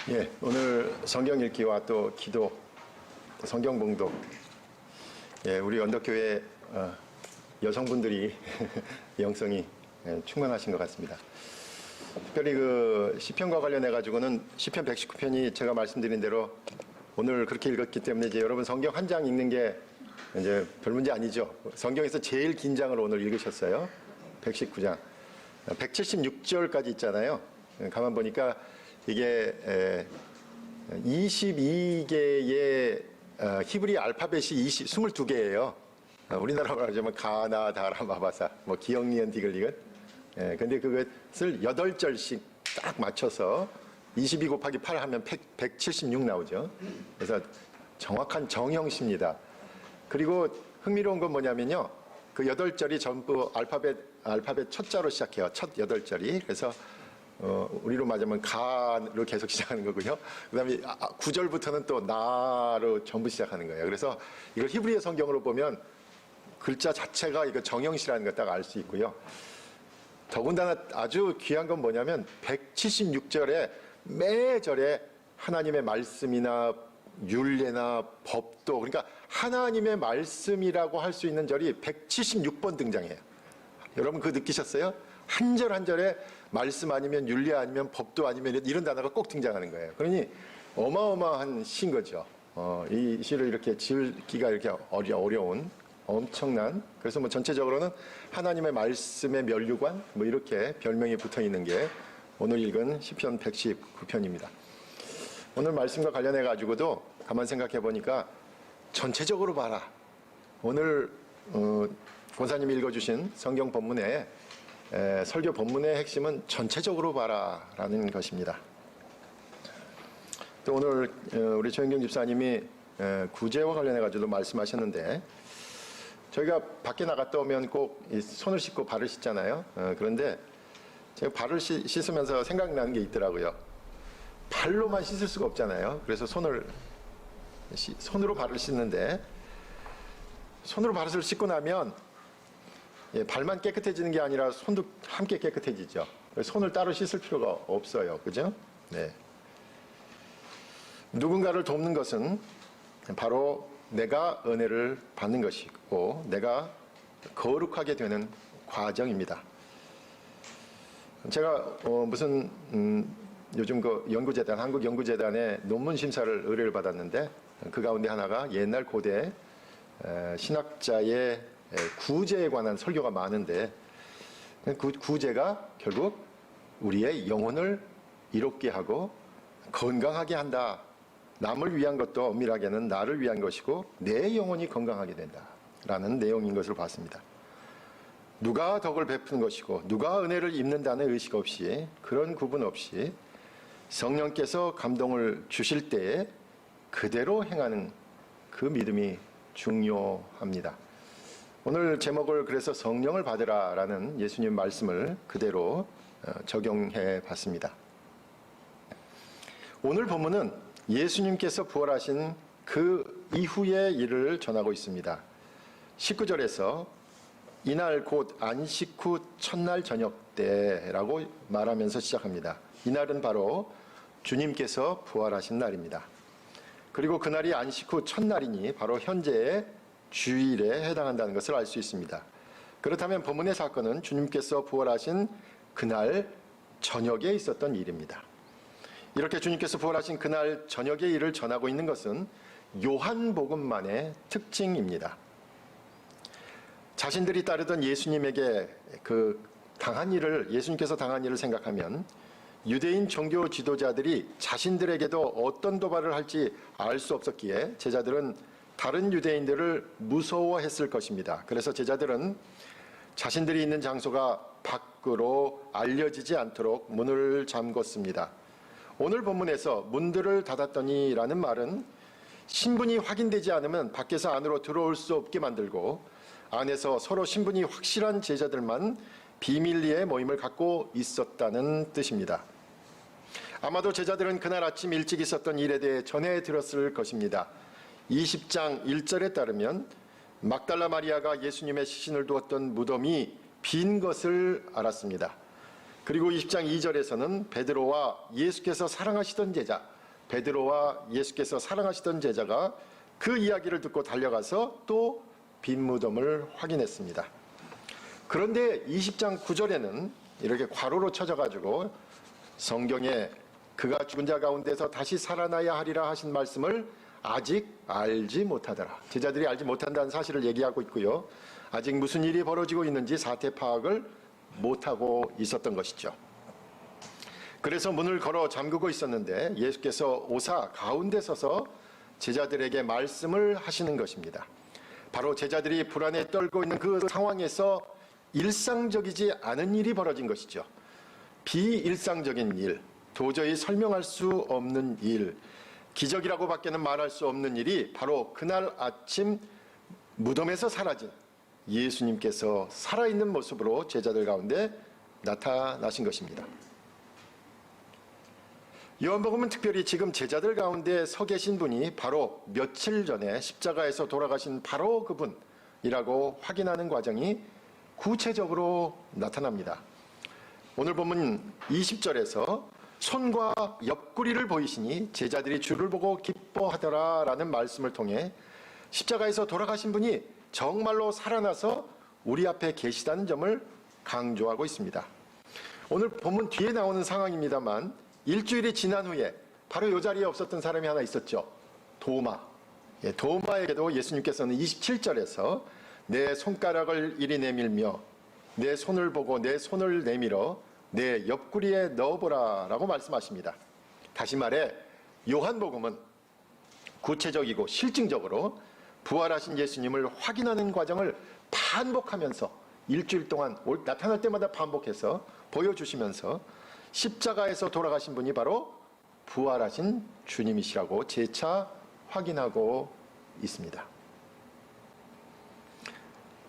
예, 오늘 성경 읽기와 또 기도, 성경 봉독, 예, 우리 언덕교회 여성분들이 영성이 충만하신 것 같습니다. 특별히 그 시편과 관련해 가지고는 시편 119편이 제가 말씀드린 대로 오늘 그렇게 읽었기 때문에 이제 여러분 성경 한 장 읽는 게 이제 별 문제 아니죠. 성경에서 제일 긴 장을 오늘 읽으셨어요. 119장. 176절까지 있잖아요. 가만 보니까 이게 22개의 히브리 알파벳이 22개예요. 우리나라로 말하자면 가나, 다라, 마바사, 뭐 기역, 니은, 디귿, 리귿. 근데 그것을 8절씩 딱 맞춰서 22 곱하기 8 하면 176 나오죠. 그래서 정확한 정형식입니다. 그리고 흥미로운 건 뭐냐면요. 그 8절이 전부 알파벳 첫 자로 시작해요. 첫 8절이. 그래서 우리로 말하자면 가로 계속 시작하는 거고요. 그 다음에 9절부터는 또 나로 전부 시작하는 거예요. 그래서 이걸 히브리어 성경으로 보면 글자 자체가 이거 정형시라는 걸 딱 알 수 있고요. 더군다나 아주 귀한 건 뭐냐면 176절에 매 절에 하나님의 말씀이나 율례나 법도, 그러니까 하나님의 말씀이라고 할 수 있는 절이 176번 등장해요. 여러분 그거 느끼셨어요? 한 절 한 절에 말씀 아니면 율례 아니면 법도 아니면 이런 단어가 꼭 등장하는 거예요. 그러니 어마어마한 시인 거죠. 이 시를 이렇게 지을기가 이렇게 어려운 엄청난, 그래서 뭐 전체적으로는 하나님의 말씀의 면류관 뭐 이렇게 별명이 붙어 있는 게 오늘 읽은 시편 119편입니다. 오늘 말씀과 관련해 가지고도 가만 생각해 보니까 전체적으로 봐라. 오늘 권사님이 읽어주신 성경 본문에 설교 본문의 핵심은 전체적으로 봐라라는 것입니다. 또 오늘 우리 최은경 집사님이 구제와 관련해 가지고 말씀하셨는데, 저희가 밖에 나갔다 오면 꼭 손을 씻고 발을 씻잖아요. 그런데 제가 발을 씻으면서 생각나는 게 있더라고요. 발로만 씻을 수가 없잖아요. 그래서 손으로 발을 씻는데, 손으로 발을 씻고 나면 발만 깨끗해지는 게 아니라 손도 함께 깨끗해지죠. 손을 따로 씻을 필요가 없어요. 그죠? 네. 누군가를 돕는 것은 바로 내가 은혜를 받는 것이고 내가 거룩하게 되는 과정입니다. 제가 무슨 요즘 그 연구재단, 한국연구재단의 논문 심사를 의뢰를 받았는데, 그 가운데 하나가 옛날 고대 신학자의 구제에 관한 설교가 많은데, 그 구제가 결국 우리의 영혼을 이롭게 하고 건강하게 한다. 남을 위한 것도 엄밀하게는 나를 위한 것이고 내 영혼이 건강하게 된다라는 내용인 것을 봤습니다. 누가 덕을 베푸는 것이고 누가 은혜를 입는다는 의식 없이, 그런 구분 없이 성령께서 감동을 주실 때에 그대로 행하는 그 믿음이 중요합니다. 오늘 제목을 그래서 성령을 받으라라는 예수님 말씀을 그대로 적용해 봤습니다. 오늘 본문은 예수님께서 부활하신 그 이후의 일을 전하고 있습니다. 19절에서 이날 곧 안식 후 첫날 저녁 때라고 말하면서 시작합니다. 이날은 바로 주님께서 부활하신 날입니다. 그리고 그날이 안식 후 첫날이니 바로 현재의 주일에 해당한다는 것을 알 수 있습니다. 그렇다면 본문의 사건은 주님께서 부활하신 그날 저녁에 있었던 일입니다. 이렇게 주님께서 부활하신 그날 저녁의 일을 전하고 있는 것은 요한복음만의 특징입니다. 자신들이 따르던 예수님에게 예수님께서 당한 일을 생각하면 유대인 종교 지도자들이 자신들에게도 어떤 도발을 할지 알 수 없었기에 제자들은 다른 유대인들을 무서워했을 것입니다. 그래서 제자들은 자신들이 있는 장소가 밖으로 알려지지 않도록 문을 잠궜습니다. 오늘 본문에서 문들을 닫았더니 라는 말은 신분이 확인되지 않으면 밖에서 안으로 들어올 수 없게 만들고, 안에서 서로 신분이 확실한 제자들만 비밀리에 모임을 갖고 있었다는 뜻입니다. 아마도 제자들은 그날 아침 일찍 있었던 일에 대해 전해 들었을 것입니다. 20장 1절에 따르면 막달라 마리아가 예수님의 시신을 두었던 무덤이 빈 것을 알았습니다. 그리고 20장 2절에서는 베드로와 예수께서 사랑하시던 제자, 베드로와 예수께서 사랑하시던 제자가 그 이야기를 듣고 달려가서 또 빈 무덤을 확인했습니다. 그런데 20장 9절에는 이렇게 괄호로 쳐져가지고 성경에 그가 죽은 자 가운데서 다시 살아나야 하리라 하신 말씀을 아직 알지 못하더라. 제자들이 알지 못한다는 사실을 얘기하고 있고요. 아직 무슨 일이 벌어지고 있는지 사태 파악을 못하고 있었던 것이죠. 그래서 문을 걸어 잠그고 있었는데 예수께서 오사 가운데 서서 제자들에게 말씀을 하시는 것입니다. 바로 제자들이 불안에 떨고 있는 그 상황에서 일상적이지 않은 일이 벌어진 것이죠. 비일상적인 일, 도저히 설명할 수 없는 일, 기적이라고 밖에는 말할 수 없는 일이 바로 그날 아침 무덤에서 사라진 예수님께서 살아있는 모습으로 제자들 가운데 나타나신 것입니다. 요한복음은 특별히 지금 제자들 가운데 서 계신 분이 바로 며칠 전에 십자가에서 돌아가신 바로 그분이라고 확인하는 과정이 구체적으로 나타납니다. 오늘 본문 20절에서 손과 옆구리를 보이시니 제자들이 주를 보고 기뻐하더라라는 말씀을 통해 십자가에서 돌아가신 분이 정말로 살아나서 우리 앞에 계시다는 점을 강조하고 있습니다. 오늘 본문 뒤에 나오는 상황입니다만 일주일이 지난 후에 바로 이 자리에 없었던 사람이 하나 있었죠. 도마. 도마에게도 예수님께서는 27절에서 내 손가락을 이리 내밀며 내 손을 보고 내 손을 내밀어 내 옆구리에 넣어보라 라고 말씀하십니다. 다시 말해 요한복음은 구체적이고 실증적으로 부활하신 예수님을 확인하는 과정을 반복하면서 일주일 동안 나타날 때마다 반복해서 보여주시면서 십자가에서 돌아가신 분이 바로 부활하신 주님이시라고 재차 확인하고 있습니다.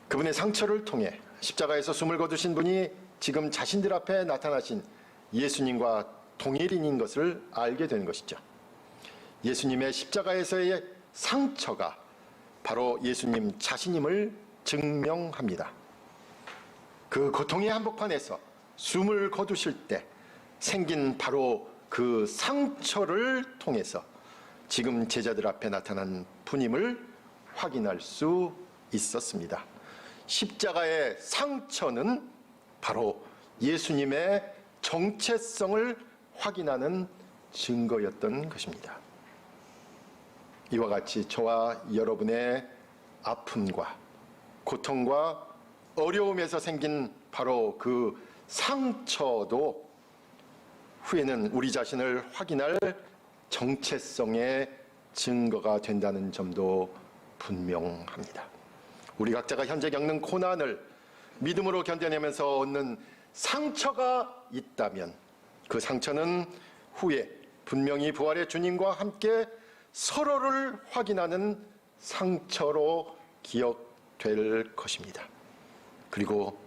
그분의 상처를 통해 십자가에서 숨을 거두신 분이 지금 자신들 앞에 나타나신 예수님과 동일인인 것을 알게 되는 것이죠. 예수님의 십자가에서의 상처가 바로 예수님 자신임을 증명합니다. 그 고통의 한복판에서 숨을 거두실 때 생긴 바로 그 상처를 통해서 지금 제자들 앞에 나타난 분임을 확인할 수 있었습니다. 십자가의 상처는 바로 예수님의 정체성을 확인하는 증거였던 것입니다. 이와 같이 저와 여러분의 아픔과 고통과 어려움에서 생긴 바로 그 상처도 후에는 우리 자신을 확인할 정체성의 증거가 된다는 점도 분명합니다. 우리 각자가 현재 겪는 고난을 믿음으로 견뎌내면서 얻는 상처가 있다면 그 상처는 후에 분명히 부활의 주님과 함께 서로를 확인하는 상처로 기억될 것입니다. 그리고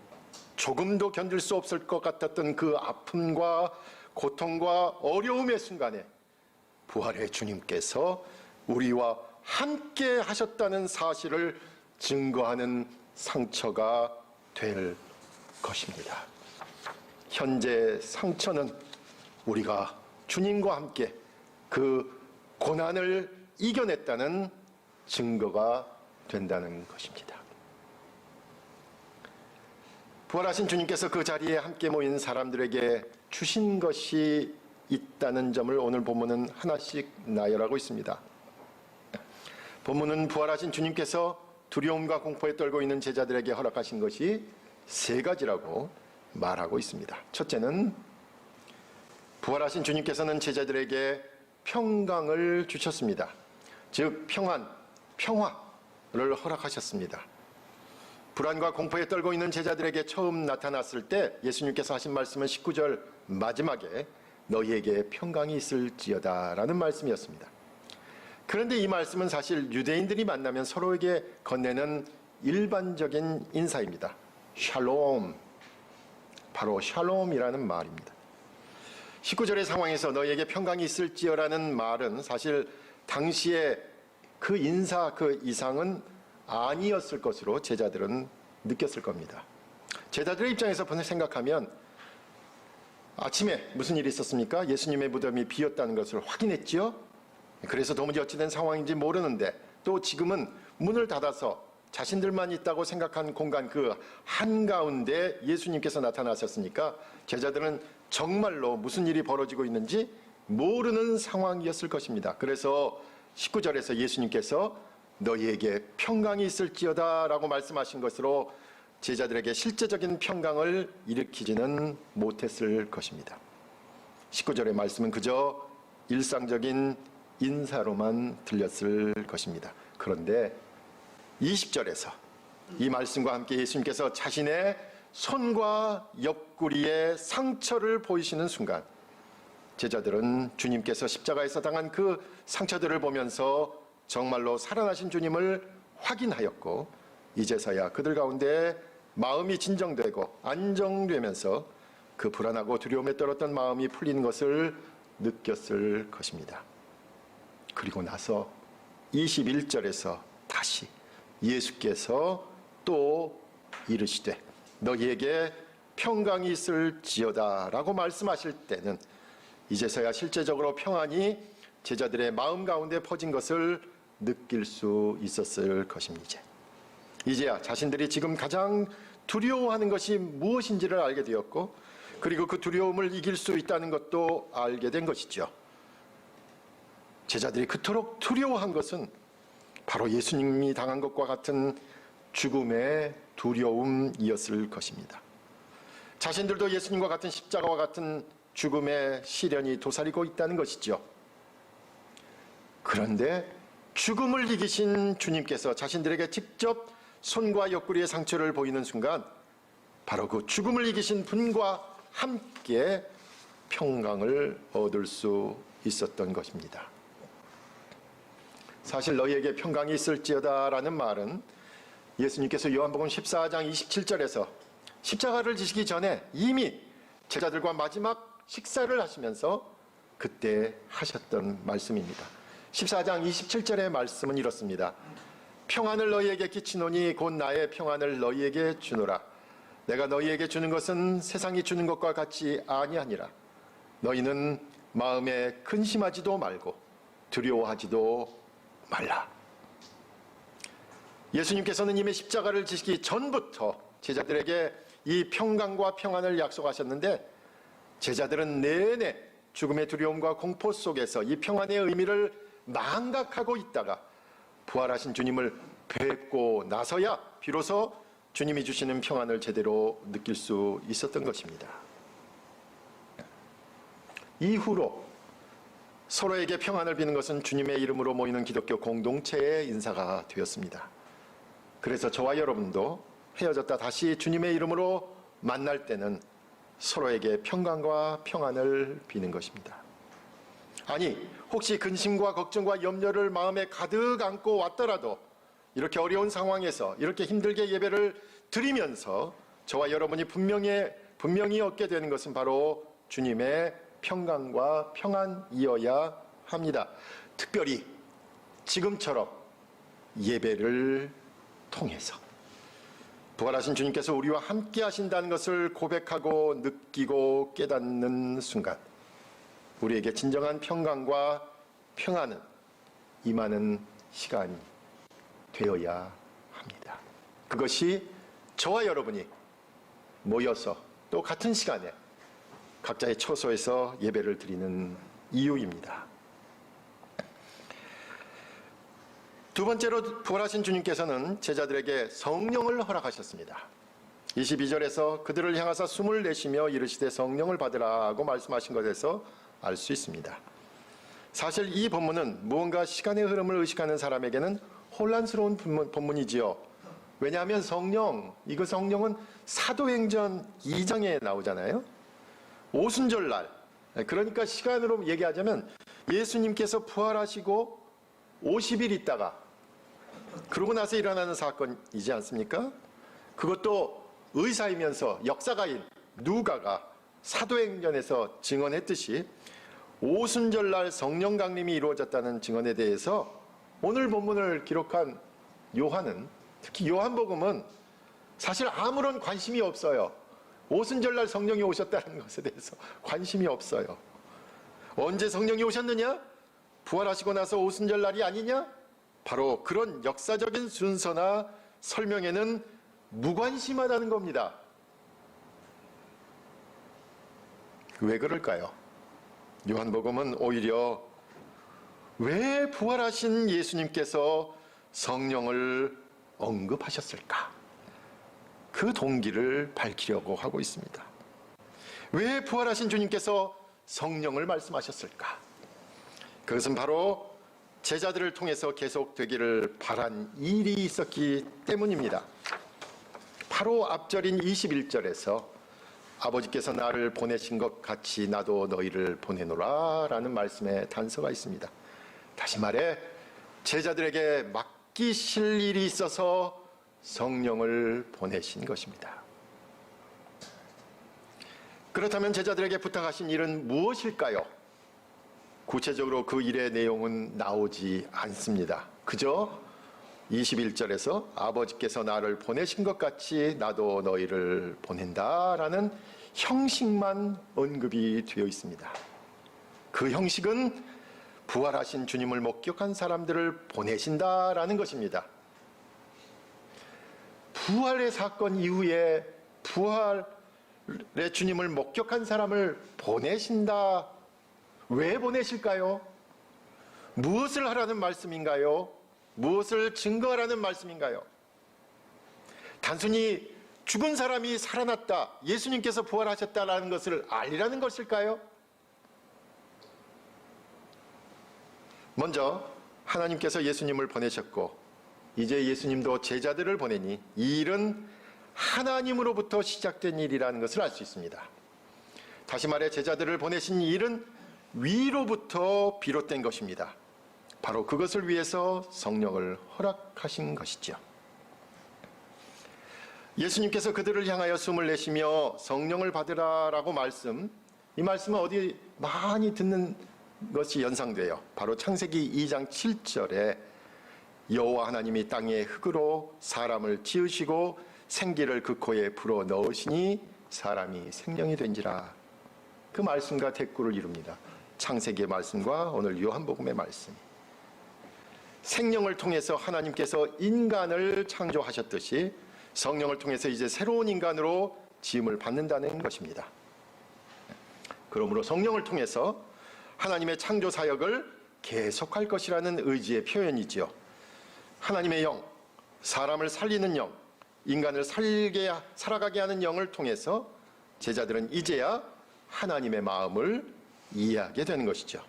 조금도 견딜 수 없을 것 같았던 그 아픔과 고통과 어려움의 순간에 부활의 주님께서 우리와 함께 하셨다는 사실을 증거하는 상처가 될 것입니다. 현재 상처는 우리가 주님과 함께 그 고난을 이겨냈다는 증거가 된다는 것입니다. 부활하신 주님께서 그 자리에 함께 모인 사람들에게 주신 것이 있다는 점을 오늘 본문은 하나씩 나열하고 있습니다. 본문은 부활하신 주님께서 두려움과 공포에 떨고 있는 제자들에게 허락하신 것이 세 가지라고 말하고 있습니다. 첫째는 부활하신 주님께서는 제자들에게 평강을 주셨습니다. 즉 평화를 허락하셨습니다. 불안과 공포에 떨고 있는 제자들에게 처음 나타났을 때 예수님께서 하신 말씀은 19절 마지막에 너희에게 평강이 있을지어다 라는 말씀이었습니다. 그런데 이 말씀은 사실 유대인들이 만나면 서로에게 건네는 일반적인 인사입니다. 샬롬, 바로 샬롬이라는 말입니다. 19절의 상황에서 너희에게 평강이 있을지어라는 말은 사실 당시에 그 인사 그 이상은 아니었을 것으로 제자들은 느꼈을 겁니다. 제자들의 입장에서 생각하면 아침에 무슨 일이 있었습니까? 예수님의 무덤이 비었다는 것을 확인했지요. 그래서 도무지 어찌된 상황인지 모르는데 또 지금은 문을 닫아서 자신들만 있다고 생각한 공간 그 한가운데 예수님께서 나타나셨으니까 제자들은 정말로 무슨 일이 벌어지고 있는지 모르는 상황이었을 것입니다. 그래서 19절에서 예수님께서 너희에게 평강이 있을지어다 라고 말씀하신 것으로 제자들에게 실제적인 평강을 일으키지는 못했을 것입니다. 19절의 말씀은 그저 일상적인 인사로만 들렸을 것입니다. 그런데 20절에서 이 말씀과 함께 예수님께서 자신의 손과 옆구리에 상처를 보이시는 순간 제자들은 주님께서 십자가에서 당한 그 상처들을 보면서 정말로 살아나신 주님을 확인하였고 이제서야 그들 가운데 마음이 진정되고 안정되면서 그 불안하고 두려움에 떨었던 마음이 풀리는 것을 느꼈을 것입니다. 그리고 나서 21절에서 다시 예수께서 또 이르시되 너희에게 평강이 있을지어다 라고 말씀하실 때는 이제서야 실제적으로 평안이 제자들의 마음 가운데 퍼진 것을 느낄 수 있었을 것입니다. 이제야 자신들이 지금 가장 두려워하는 것이 무엇인지를 알게 되었고 그리고 그 두려움을 이길 수 있다는 것도 알게 된 것이죠. 제자들이 그토록 두려워한 것은 바로 예수님이 당한 것과 같은 죽음의 두려움이었을 것입니다. 자신들도 예수님과 같은 십자가와 같은 죽음의 시련이 도사리고 있다는 것이죠. 그런데 죽음을 이기신 주님께서 자신들에게 직접 손과 옆구리의 상처를 보이는 순간 바로 그 죽음을 이기신 분과 함께 평강을 얻을 수 있었던 것입니다. 사실 너희에게 평강이 있을지어다 라는 말은 예수님께서 요한복음 14장 27절에서 십자가를 지시기 전에 이미 제자들과 마지막 식사를 하시면서 그때 하셨던 말씀입니다. 14장 27절의 말씀은 이렇습니다. 평안을 너희에게 끼치노니 곧 나의 평안을 너희에게 주노라. 내가 너희에게 주는 것은 세상이 주는 것과 같이 아니하니라. 너희는 마음에 근심하지도 말고 두려워하지도 말라. 예수님께서는 이미 십자가를 지시기 전부터 제자들에게 이 평강과 평안을 약속하셨는데 제자들은 내내 죽음의 두려움과 공포 속에서 이 평안의 의미를 망각하고 있다가 부활하신 주님을 뵙고 나서야 비로소 주님이 주시는 평안을 제대로 느낄 수 있었던 것입니다. 이후로 서로에게 평안을 비는 것은 주님의 이름으로 모이는 기독교 공동체의 인사가 되었습니다. 그래서 저와 여러분도 헤어졌다 다시 주님의 이름으로 만날 때는 서로에게 평강과 평안을 비는 것입니다. 아니, 혹시 근심과 걱정과 염려를 마음에 가득 안고 왔더라도 이렇게 어려운 상황에서 이렇게 힘들게 예배를 드리면서 저와 여러분이 분명히 얻게 되는 것은 바로 주님의 평강과 평안이어야 합니다. 특별히 지금처럼 예배를 통해서 부활하신 주님께서 우리와 함께 하신다는 것을 고백하고 느끼고 깨닫는 순간 우리에게 진정한 평강과 평안은 임하는 시간이 되어야 합니다. 그것이 저와 여러분이 모여서 또 같은 시간에 각자의 처소에서 예배를 드리는 이유입니다. 두 번째로 부활하신 주님께서는 제자들에게 성령을 허락하셨습니다. 22절에서 그들을 향하사 숨을 내쉬며 이르시되 성령을 받으라고 말씀하신 것에서 알 수 있습니다. 사실 이 본문은 무언가 시간의 흐름을 의식하는 사람에게는 혼란스러운 본문이지요. 왜냐하면 성령은 사도행전 2장에 나오잖아요. 오순절날, 그러니까 시간으로 얘기하자면 예수님께서 부활하시고 50일 있다가 그러고 나서 일어나는 사건이지 않습니까? 그것도 의사이면서 역사가인 누가가 사도행전에서 증언했듯이 오순절날 성령 강림이 이루어졌다는 증언에 대해서 오늘 본문을 기록한 요한은, 특히 요한복음은 사실 아무런 관심이 없어요. 오순절날 성령이 오셨다는 것에 대해서 관심이 없어요. 언제 성령이 오셨느냐? 부활하시고 나서 오순절날이 아니냐? 바로 그런 역사적인 순서나 설명에는 무관심하다는 겁니다. 왜 그럴까요? 요한복음은 오히려 왜 부활하신 예수님께서 성령을 언급하셨을까? 그 동기를 밝히려고 하고 있습니다. 왜 부활하신 주님께서 성령을 말씀하셨을까? 그것은 바로 제자들을 통해서 계속되기를 바란 일이 있었기 때문입니다. 바로 앞절인 21절에서 아버지께서 나를 보내신 것 같이 나도 너희를 보내노라 라는 말씀의 단서가 있습니다. 다시 말해 제자들에게 맡기실 일이 있어서 성령을 보내신 것입니다. 그렇다면 제자들에게 부탁하신 일은 무엇일까요? 구체적으로 그 일의 내용은 나오지 않습니다. 그저 21절에서 아버지께서 나를 보내신 것 같이 나도 너희를 보낸다라는 형식만 언급이 되어 있습니다. 그 형식은 부활하신 주님을 목격한 사람들을 보내신다라는 것입니다. 부활의 사건 이후에 부활의 주님을 목격한 사람을 보내신다. 왜 보내실까요? 무엇을 하라는 말씀인가요? 무엇을 증거하라는 말씀인가요? 단순히 죽은 사람이 살아났다, 예수님께서 부활하셨다라는 것을 알리라는 것일까요? 먼저 하나님께서 예수님을 보내셨고 이제 예수님도 제자들을 보내니 이 일은 하나님으로부터 시작된 일이라는 것을 알 수 있습니다. 다시 말해 제자들을 보내신 일은 위로부터 비롯된 것입니다. 바로 그것을 위해서 성령을 허락하신 것이죠. 예수님께서 그들을 향하여 숨을 내쉬며 성령을 받으라라고 이 말씀은 어디 많이 듣는 것이 연상돼요. 바로 창세기 2장 7절에 여호와 하나님이 땅의 흙으로 사람을 지으시고 생기를 그 코에 불어 넣으시니 사람이 생명이 된지라. 그 말씀과 대꾸를 이룹니다. 창세기의 말씀과 오늘 요한복음의 말씀. 생명을 통해서 하나님께서 인간을 창조하셨듯이 성령을 통해서 이제 새로운 인간으로 지음을 받는다는 것입니다. 그러므로 성령을 통해서 하나님의 창조 사역을 계속할 것이라는 의지의 표현이지요. 하나님의 영, 사람을 살리는 영, 인간을 살아가게 하는 영을 통해서 제자들은 이제야 하나님의 마음을 이해하게 되는 것이죠.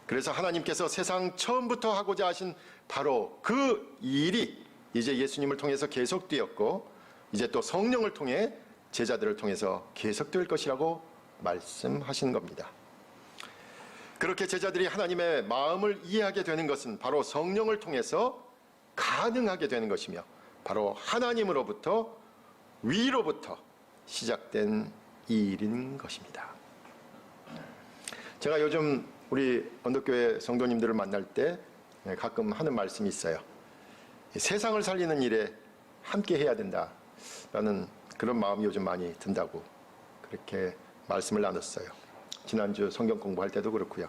그래서 하나님께서 세상 처음부터 하고자 하신 바로 그 일이 이제 예수님을 통해서 계속되었고 이제 또 성령을 통해 제자들을 통해서 계속될 것이라고 말씀하신 겁니다. 그렇게 제자들이 하나님의 마음을 이해하게 되는 것은 바로 성령을 통해서 가능하게 되는 것이며 바로 하나님으로부터 위로부터 시작된 일인 것입니다. 제가 요즘 우리 언덕교회 성도님들을 만날 때 가끔 하는 말씀이 있어요. 세상을 살리는 일에 함께 해야 된다라는 그런 마음이 요즘 많이 든다고 그렇게 말씀을 나눴어요. 지난주 성경 공부할 때도 그렇고요.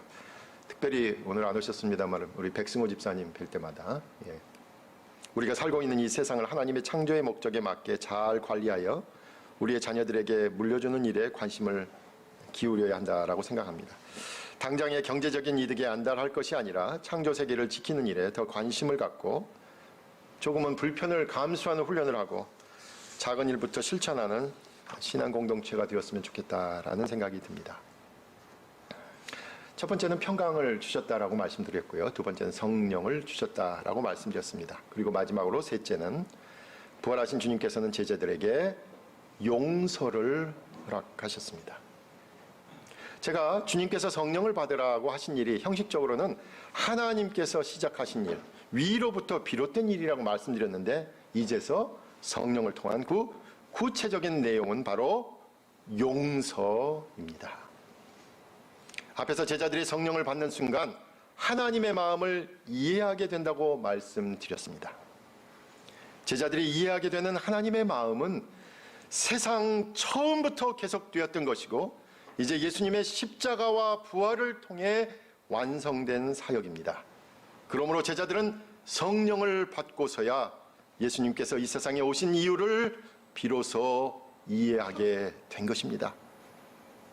특별히 오늘 안 오셨습니다만 우리 백승호 집사님 뵐 때마다 우리가 살고 있는 이 세상을 하나님의 창조의 목적에 맞게 잘 관리하여 우리의 자녀들에게 물려주는 일에 관심을 기울여야 한다라고 생각합니다. 당장의 경제적인 이득에 안달할 것이 아니라 창조 세계를 지키는 일에 더 관심을 갖고 조금은 불편을 감수하는 훈련을 하고 작은 일부터 실천하는 신앙 공동체가 되었으면 좋겠다라는 생각이 듭니다. 첫 번째는 평강을 주셨다라고 말씀드렸고요. 두 번째는 성령을 주셨다라고 말씀드렸습니다. 그리고 마지막으로 셋째는 부활하신 주님께서는 제자들에게 용서를 허락하셨습니다. 제가 주님께서 성령을 받으라고 하신 일이 형식적으로는 하나님께서 시작하신 일, 위로부터 비롯된 일이라고 말씀드렸는데 이제서 성령을 통한 그 구체적인 내용은 바로 용서입니다. 앞에서 제자들이 성령을 받는 순간 하나님의 마음을 이해하게 된다고 말씀드렸습니다. 제자들이 이해하게 되는 하나님의 마음은 세상 처음부터 계속되었던 것이고 이제 예수님의 십자가와 부활을 통해 완성된 사역입니다. 그러므로 제자들은 성령을 받고서야 예수님께서 이 세상에 오신 이유를 비로소 이해하게 된 것입니다.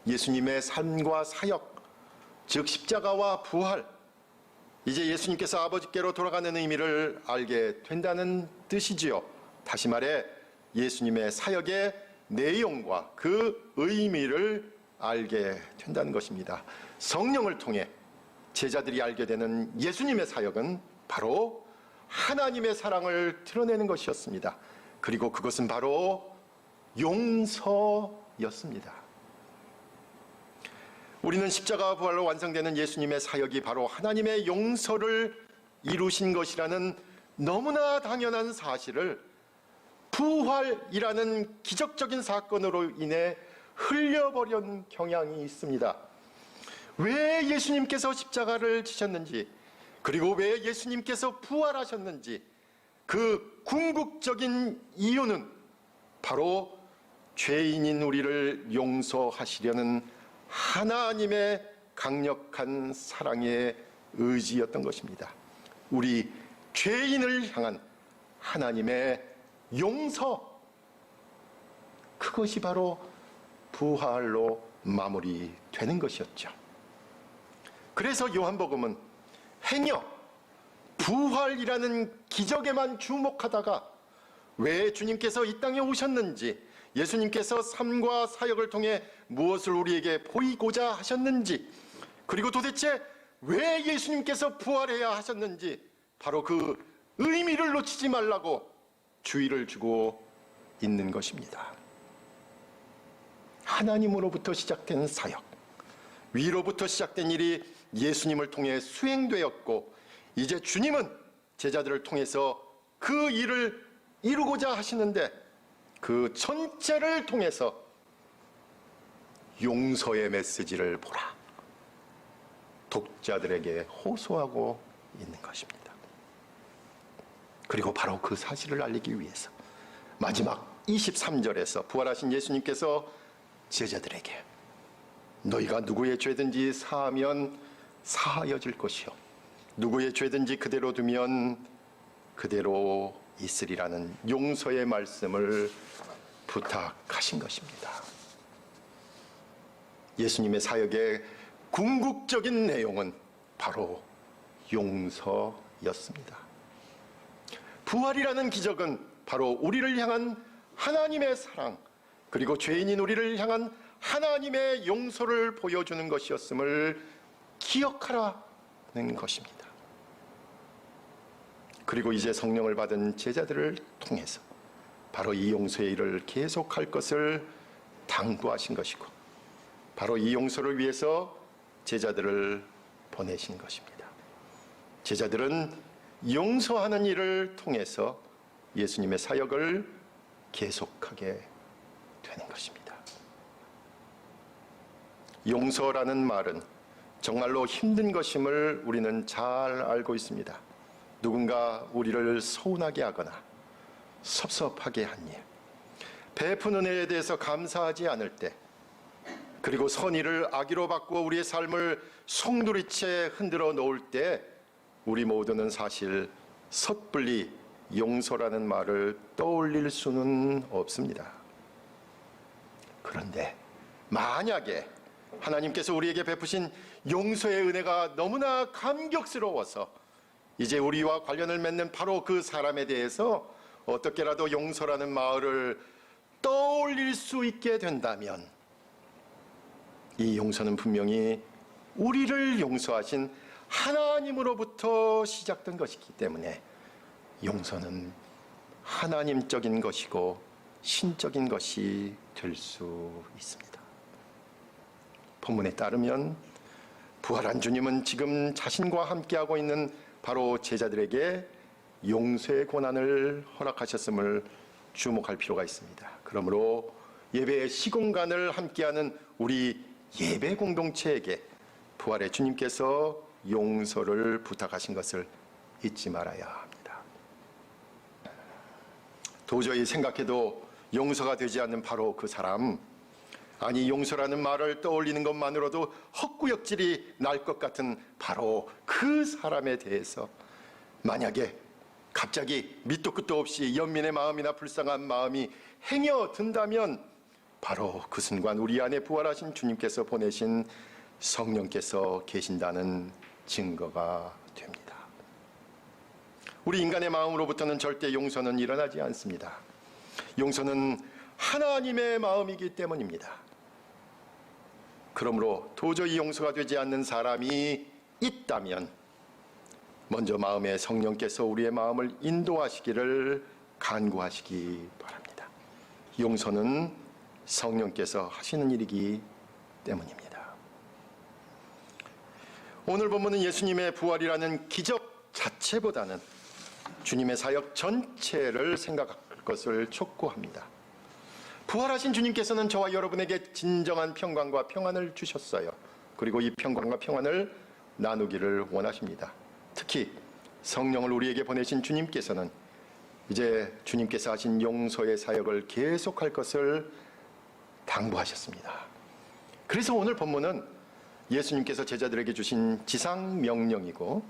예수님의 삶과 사역, 즉 십자가와 부활, 이제 예수님께서 아버지께로 돌아가는 의미를 알게 된다는 뜻이지요. 다시 말해 예수님의 사역의 내용과 그 의미를 알게 된다는 것입니다. 성령을 통해 제자들이 알게 되는 예수님의 사역은 바로 하나님의 사랑을 드러내는 것이었습니다. 그리고 그것은 바로 용서였습니다. 우리는 십자가와 부활로 완성되는 예수님의 사역이 바로 하나님의 용서를 이루신 것이라는 너무나 당연한 사실을 부활이라는 기적적인 사건으로 인해 흘려버린 경향이 있습니다. 왜 예수님께서 십자가를 지셨는지, 그리고 왜 예수님께서 부활하셨는지, 그 궁극적인 이유는 바로 죄인인 우리를 용서하시려는 하나님의 강력한 사랑의 의지였던 것입니다. 우리 죄인을 향한 하나님의 용서, 그것이 바로 부활로 마무리되는 것이었죠. 그래서 요한복음은 행여 부활이라는 기적에만 주목하다가 왜 주님께서 이 땅에 오셨는지, 예수님께서 삶과 사역을 통해 무엇을 우리에게 보이고자 하셨는지, 그리고 도대체 왜 예수님께서 부활해야 하셨는지 바로 그 의미를 놓치지 말라고 주의를 주고 있는 것입니다. 하나님으로부터 시작된 사역, 위로부터 시작된 일이 예수님을 통해 수행되었고, 이제 주님은 제자들을 통해서 그 일을 이루고자 하시는데 그 전체를 통해서 용서의 메시지를 보라, 독자들에게 호소하고 있는 것입니다. 그리고 바로 그 사실을 알리기 위해서 마지막 23절에서 부활하신 예수님께서 제자들에게 너희가 누구의 죄든지 사하면 사하여질 것이요 누구의 죄든지 그대로 두면 그대로 있으리라는 용서의 말씀을 부탁하신 것입니다. 예수님의 사역의 궁극적인 내용은 바로 용서였습니다. 부활이라는 기적은 바로 우리를 향한 하나님의 사랑, 그리고 죄인인 우리를 향한 하나님의 용서를 보여주는 것이었음을 기억하라는 것입니다. 그리고 이제 성령을 받은 제자들을 통해서 바로 이 용서의 일을 계속할 것을 당부하신 것이고, 바로 이 용서를 위해서 제자들을 보내신 것입니다. 제자들은 용서하는 일을 통해서 예수님의 사역을 계속하게 되는 것입니다. 용서라는 말은 정말로 힘든 것임을 우리는 잘 알고 있습니다. 누군가 우리를 서운하게 하거나 섭섭하게 한 일, 베푼 은혜에 대해서 감사하지 않을 때, 그리고 선의를 악의로 바꾸어 우리의 삶을 송두리째 흔들어 놓을 때 우리 모두는 사실 섣불리 용서라는 말을 떠올릴 수는 없습니다. 그런데 만약에 하나님께서 우리에게 베푸신 용서의 은혜가 너무나 감격스러워서 이제 우리와 관련을 맺는 바로 그 사람에 대해서 어떻게라도 용서라는 말을 떠올릴 수 있게 된다면 이 용서는 분명히 우리를 용서하신 하나님으로부터 시작된 것이기 때문에 용서는 하나님적인 것이고 신적인 것이 될 수 있습니다. 본문에 따르면 부활한 주님은 지금 자신과 함께하고 있는 바로 제자들에게 용서의 고난을 허락하셨음을 주목할 필요가 있습니다. 그러므로 예배의 시공간을 함께하는 우리 예배 공동체에게 부활의 주님께서 용서를 부탁하신 것을 잊지 말아야 합니다. 도저히 생각해도 용서가 되지 않는 바로 그 사람, 아니 용서라는 말을 떠올리는 것만으로도 헛구역질이 날 것 같은 바로 그 사람에 대해서 만약에 갑자기 밑도 끝도 없이 연민의 마음이나 불쌍한 마음이 행여든다면 바로 그 순간 우리 안에 부활하신 주님께서 보내신 성령께서 계신다는 증거가 됩니다. 우리 인간의 마음으로부터는 절대 용서는 일어나지 않습니다. 용서는 하나님의 마음이기 때문입니다. 그러므로 도저히 용서가 되지 않는 사람이 있다면 먼저 마음의 성령께서 우리의 마음을 인도하시기를 간구하시기 바랍니다. 용서는 성령께서 하시는 일이기 때문입니다. 오늘 본문은 예수님의 부활이라는 기적 자체보다는 주님의 사역 전체를 생각할 것을 촉구합니다. 부활하신 주님께서는 저와 여러분에게 진정한 평강과 평안을 주셨어요. 그리고 이 평강과 평안을 나누기를 원하십니다. 특히 성령을 우리에게 보내신 주님께서는 이제 주님께서 하신 용서의 사역을 계속할 것을 당부하셨습니다. 그래서 오늘 본문은 예수님께서 제자들에게 주신 지상 명령이고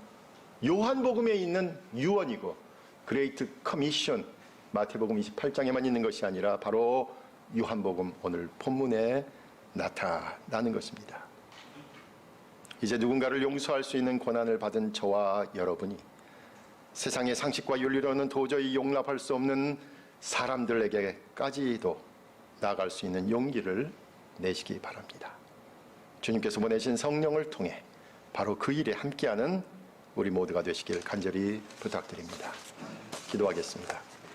요한복음에 있는 유언이고 그레이트 커미션 마태복음 28장에만 있는 것이 아니라 바로 요한복음 오늘 본문에 나타나는 것입니다. 이제 누군가를 용서할 수 있는 권한을 받은 저와 여러분이 세상의 상식과 윤리로는 도저히 용납할 수 없는 사람들에게까지도 나아갈 수 있는 용기를 내시기 바랍니다. 주님께서 보내신 성령을 통해 바로 그 일에 함께하는 우리 모두가 되시길 간절히 부탁드립니다. 기도하겠습니다.